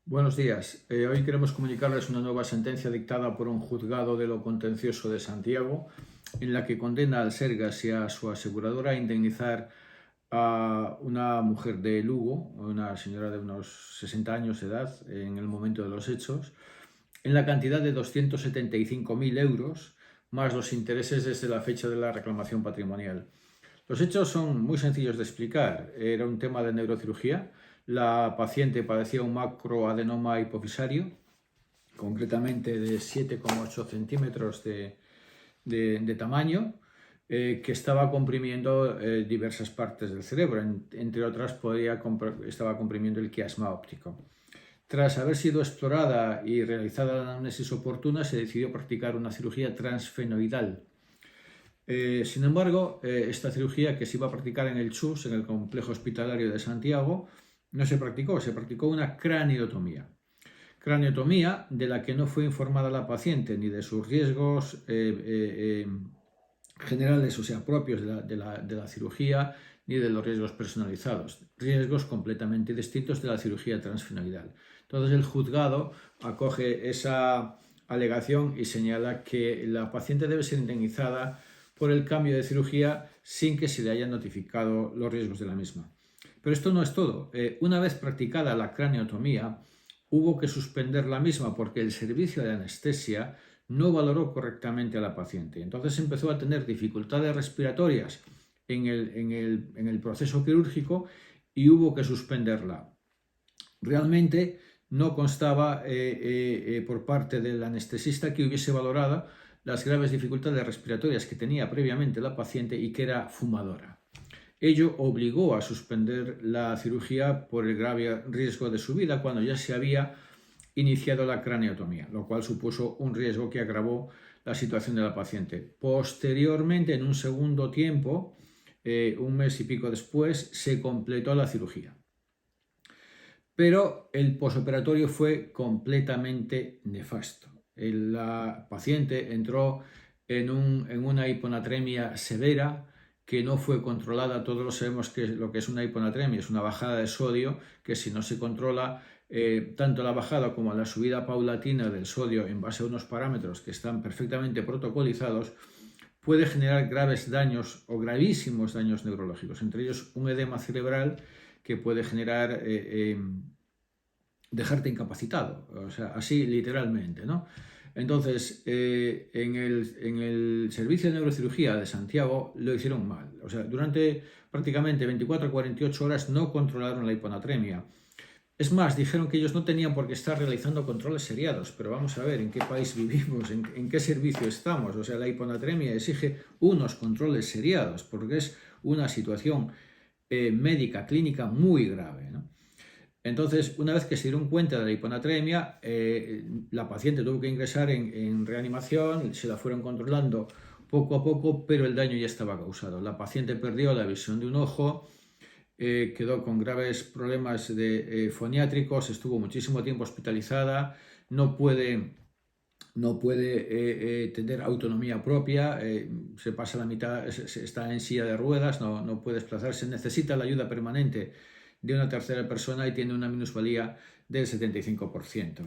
Buenos días. Hoy queremos comunicarles una nueva sentencia dictada por un juzgado de lo contencioso de Santiago, en la que condena al Sergas y a su aseguradora a indemnizar a una mujer de Lugo, una señora de unos 60 años de edad en el momento de los hechos, en la cantidad de 275.000 euros, más los intereses desde la fecha de la reclamación patrimonial. Los hechos son muy sencillos de explicar. Era un tema de neurocirugía. La paciente padecía un macroadenoma hipofisario, concretamente de 7,8 centímetros de tamaño, que estaba comprimiendo diversas partes del cerebro. Entre otras, estaba comprimiendo el quiasma óptico. Tras haber sido explorada y realizada la anamnesis oportuna, se decidió practicar una cirugía transfenoidal. Sin embargo, esta cirugía que se iba a practicar en el CHUS, en el Complejo Hospitalario de Santiago, no se practicó una craniotomía. Craniotomía de la que no fue informada la paciente ni de sus riesgos generales, o sea, propios de la cirugía, ni de los riesgos personalizados, riesgos completamente distintos de la cirugía transfenoidal. Entonces el juzgado acoge esa alegación y señala que la paciente debe ser indemnizada por el cambio de cirugía sin que se le hayan notificado los riesgos de la misma. Pero esto no es todo. Una vez practicada la craniotomía, hubo que suspender la misma porque el servicio de anestesia no valoró correctamente a la paciente. Entonces empezó a tener dificultades respiratorias en el proceso quirúrgico y hubo que suspenderla. Realmente no constaba por parte del anestesista que hubiese valorado las graves dificultades respiratorias que tenía previamente la paciente y que era fumadora. Ello obligó a suspender la cirugía por el grave riesgo de su vida cuando ya se había iniciado la craniotomía, lo cual supuso un riesgo que agravó la situación de la paciente. Posteriormente, en un segundo tiempo, un mes y pico después, se completó la cirugía. Pero el posoperatorio fue completamente nefasto. La paciente entró en una hiponatremia severa que no fue controlada. Todos sabemos que lo que es una hiponatremia, es una bajada de sodio que si no se controla, tanto la bajada como la subida paulatina del sodio en base a unos parámetros que están perfectamente protocolizados, puede generar graves daños o gravísimos daños neurológicos, entre ellos un edema cerebral que puede generar dejarte incapacitado, o sea, así literalmente, ¿no? Entonces, en el servicio de neurocirugía de Santiago lo hicieron mal. O sea, durante prácticamente 24 a 48 horas no controlaron la hiponatremia. Es más, dijeron que ellos no tenían por qué estar realizando controles seriados, pero vamos a ver en qué país vivimos, en qué servicio estamos. O sea, la hiponatremia exige unos controles seriados porque es una situación médica, clínica muy grave, ¿no? Entonces, una vez que se dieron cuenta de la hiponatremia, la paciente tuvo que ingresar en reanimación, se la fueron controlando poco a poco, pero el daño ya estaba causado. La paciente perdió la visión de un ojo, quedó con graves problemas foniátricos, estuvo muchísimo tiempo hospitalizada, no puede tener autonomía propia, se pasa la mitad, está en silla de ruedas, no puede desplazarse, necesita la ayuda permanente de una tercera persona y tiene una minusvalía del 75%.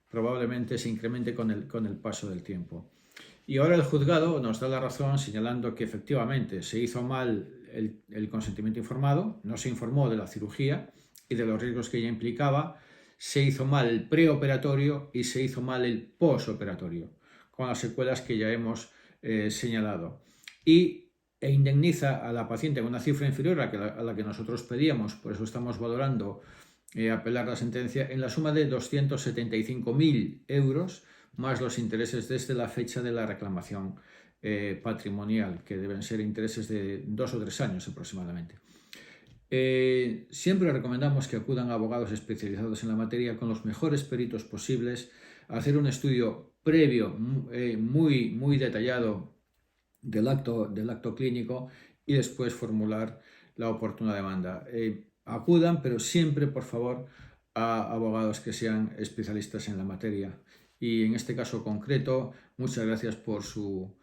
Probablemente se incremente con el paso del tiempo. Y ahora el juzgado nos da la razón señalando que efectivamente se hizo mal el consentimiento informado, no se informó de la cirugía y de los riesgos que ella implicaba, se hizo mal el preoperatorio y se hizo mal el posoperatorio, con las secuelas que ya hemos señalado. E indemniza a la paciente con una cifra inferior a la que nosotros pedíamos, por eso estamos valorando apelar la sentencia, en la suma de 275.000 euros, más los intereses desde la fecha de la reclamación patrimonial, que deben ser intereses de 2 o 3 años aproximadamente. Siempre recomendamos que acudan a abogados especializados en la materia con los mejores peritos posibles, a hacer un estudio previo muy detallado del acto clínico y después formular la oportuna demanda. Acudan, pero siempre, por favor, a abogados que sean especialistas en la materia. Y en este caso concreto, muchas gracias por su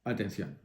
atención.